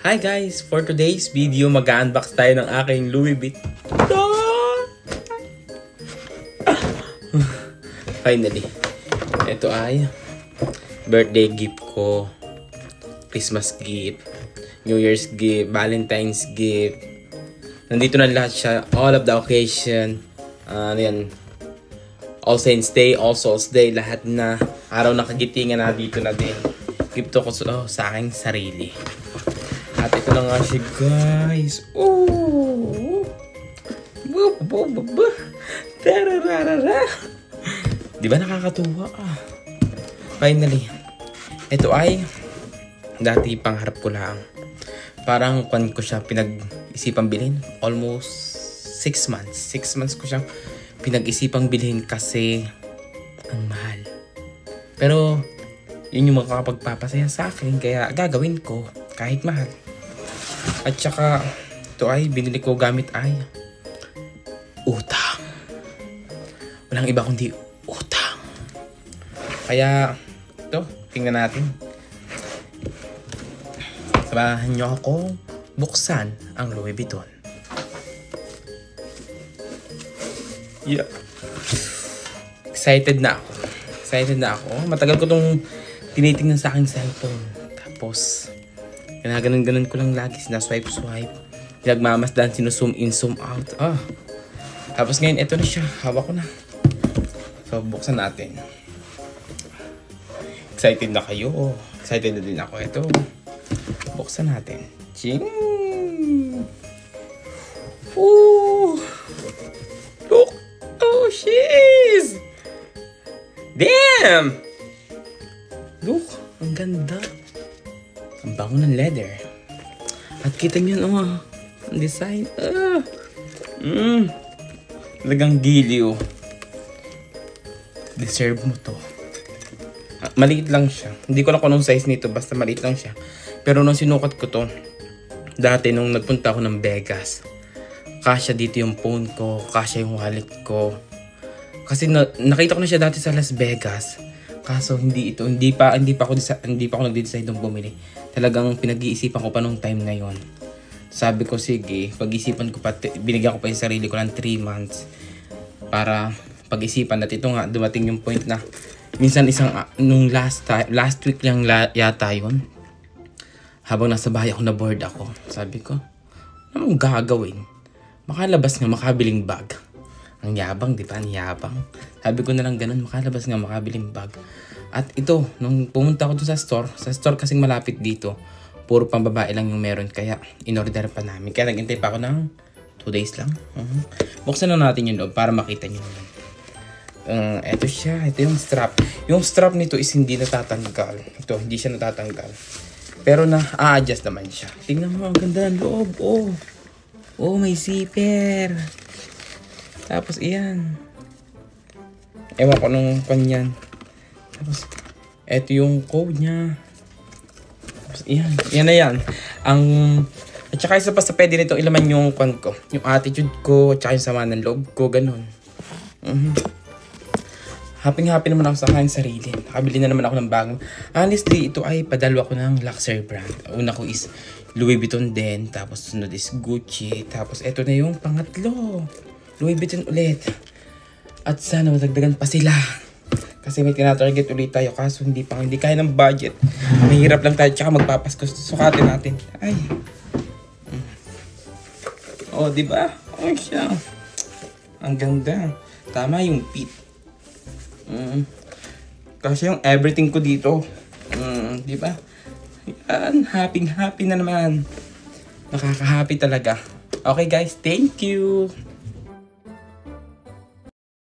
Hi guys! For today's video, mag-unbox tayo ng aking Louis Vuitton. Finally, ito ay birthday gift ko, Christmas gift, New Year's gift, Valentine's gift. Nandito na lahat siya, all of the occasion. Yan. All Saints Day, All Souls Day, lahat na. Araw na kagitingan na dito na din. Gift ko sa aking sarili. At ito na nga siya, guys. Ooh! Tararara! Di ba nakakatuwa? Finally. Ito ay dati pangarap ko lang. Parang kwan ko siya pinag-isipang bilhin. Almost 6 months. 6 months ko siyang pinag-isipang bilhin kasi ang mahal. Pero yun yung makakapagpapasaya sa akin. Kaya gagawin ko kahit mahal. At saka, ito ay binili ko gamit ay utang. Walang iba kundi utang. Kaya, ito, tingnan natin. Sabahan nyo ako buksan ang Louis Vuitton. Yeah. Excited na ako. Excited na ako. Matagal ko itong tinitingnan sa aking cellphone. Tapos, ganun ko lang lagi, sinaswipe-swipe. Pinagmamasdan, sinuzoom in, zoom out. Tapos ngayon, ito na siya. Hawak ko na. So, buksan natin. Excited na kayo. Excited na din ako. Ito. Buksan natin. Ching! Ooh! Look! Oh, sheesh! Damn! Look! Ang ganda. Ang bango ng leather. At kita nyo ang design. Talagang giliw. Deserve mo to. Maliit lang siya. Hindi ko lang kung anong size nito. Basta maliit lang siya. Pero nung sinukat ko to, dati nung nagpunta ako ng Vegas, kasya dito yung phone ko, kasya yung wallet ko. Kasi nakita ko na siya dati sa Las Vegas. Kaso hindi pa ako nag-decide nung bumili. Talagang pinag-iisipan ko pa nung time na yon. Sabi ko sige, pag-isipan ko pa, binigyan ko pa yung sarili ko ng 3 months para pag-isipan. At ito nga, dumating yung point na minsan nung last week lang yata yun. Habang nasa bahay ako, na-bored ako. Sabi ko, anong gagawin? Makalabas nga, makabiling bag. Ang yabang, di ba? Ang yabang. Sabi ko na lang ganun, makalabas nga, makabiling bag. At ito, nung pumunta ako sa store kasing malapit dito, puro pang babae lang yung meron. Kaya, in-order pa namin. Kaya nag-intay pa ako ng 2 days lang. Buksan na natin yung loob para makita nyo naman. Ito siya. Ito yung strap. Yung strap nito is hindi natatanggal. Ito, hindi siya natatanggal. Pero na-a-adjust naman siya. Tingnan mo, ang ganda ng loob. Oh, may zipper. Tapos, iyan. Ewan ko nung kanyan. Tapos, eto yung code niya. Tapos, iyan. Iyan na yan. At saka isa pa sa pwede nito ilaman yung kwan ko. Yung attitude ko, at saka yung sama ng loob ko, ganun. Happy naman ako sa aking sarili. Nakabili na naman ako ng bagong. Honestly, ito ay padalwa ko ng luxury brand. Una ko is Louis Vuitton din. Tapos sunod is Gucci. Tapos eto na yung pangatlo. Louis Vuitton ulit. At sana madagdagan pa sila. Kasi may tinatarget ulit tayo. Kaso hindi kaya ng budget. Mahirap lang tayo. Tsaka magpapasko. Sukatin natin. Ay. Oh, diba? Oh, siya. Ang ganda. Tama yung fit. Kasi yung everything ko dito. Diba? Yan. Happy na naman. Nakaka-happy talaga. Okay guys, thank you.